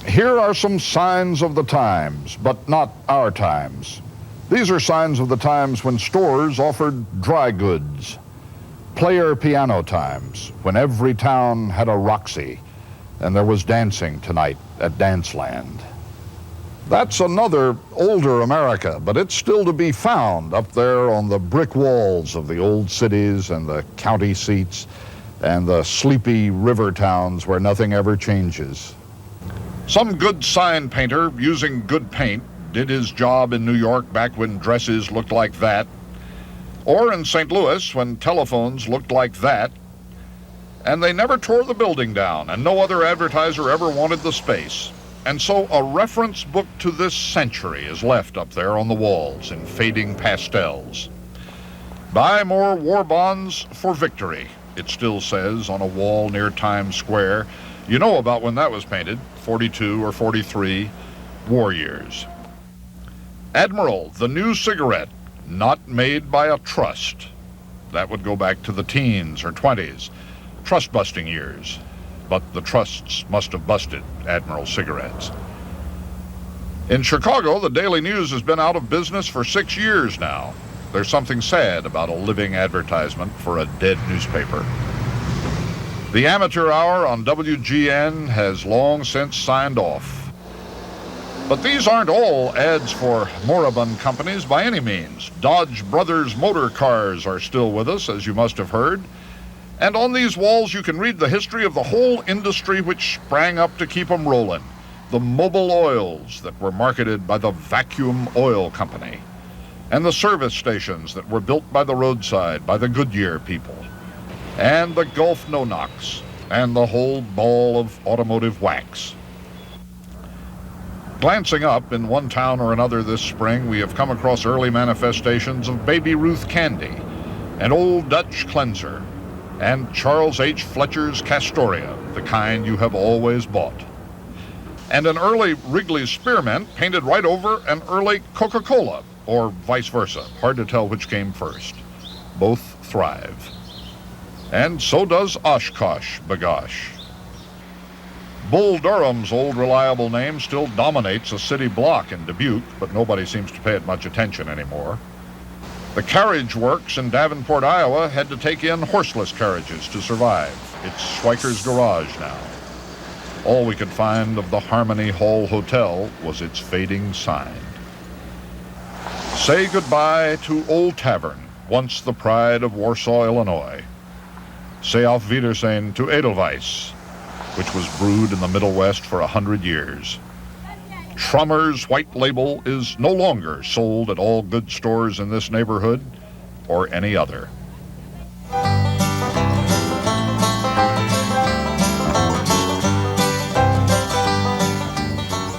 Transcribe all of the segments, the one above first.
Here are some signs of the times, but not our times. These are signs of the times when stores offered dry goods. Player piano times, when every town had a Roxy, and there was dancing tonight at Danceland. That's another older America, but it's still to be found up there on the brick walls of the old cities and the county seats and the sleepy river towns where nothing ever changes. Some good sign painter using good paint did his job in New York back when dresses looked like that, or in St. Louis when telephones looked like that, and they never tore the building down, and no other advertiser ever wanted the space. And so a reference book to this century is left up there on the walls in fading pastels. Buy more war bonds for victory, it still says on a wall near Times Square. You know about when that was painted, 42 or 43, war years. Admiral, the new cigarette, not made by a trust. That would go back to the teens or 20s, trust-busting years. But the trusts must have busted Admiral cigarettes. In Chicago, the Daily News has been out of business for 6 years now. There's something sad about a living advertisement for a dead newspaper. The Amateur Hour on WGN has long since signed off. But these aren't all ads for moribund companies by any means. Dodge Brothers Motor Cars are still with us, as you must have heard. And on these walls you can read the history of the whole industry which sprang up to keep them rolling. The Mobil oils that were marketed by the Vacuum Oil Company, and the service stations that were built by the roadside by the Goodyear people, and the Gulf No-Knox, and the whole ball of automotive wax. Glancing up in one town or another this spring, we have come across early manifestations of Baby Ruth candy, and Old Dutch cleanser, and Charles H. Fletcher's Castoria, the kind you have always bought. And an early Wrigley's Spearmint painted right over an early Coca-Cola, or vice versa. Hard to tell which came first. Both thrive. And so does Oshkosh, bagosh. Bull Durham's old reliable name still dominates a city block in Dubuque, but nobody seems to pay it much attention anymore. The carriage works in Davenport, Iowa had to take in horseless carriages to survive. It's Schweiker's Garage now. All we could find of the Harmony Hall Hotel was its fading sign. Say goodbye to Old Tavern, once the pride of Warsaw, Illinois. Say auf Wiedersehen to Edelweiss, which was brewed in the Middle West for 100 years. Trummer's White Label is no longer sold at all good stores in this neighborhood or any other.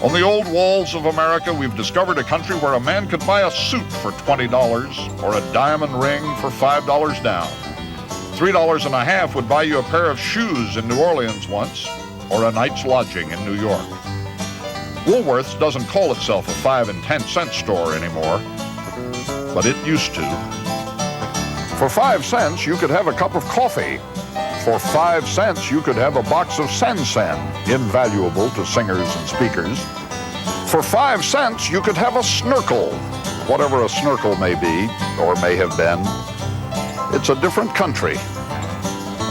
On the old walls of America, we've discovered a country where a man could buy a suit for $20 or a diamond ring for $5 down. $3.50 would buy you a pair of shoes in New Orleans once, or a night's lodging in New York. Woolworth's doesn't call itself a 5 and 10 cent store anymore, but it used to. For 5 cents, you could have a cup of coffee. For 5 cents, you could have a box of Sen-Sen, invaluable to singers and speakers. For 5 cents, you could have a snorkel, whatever a snorkel may be, or may have been. It's a different country,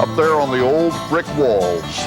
up there on the old brick walls.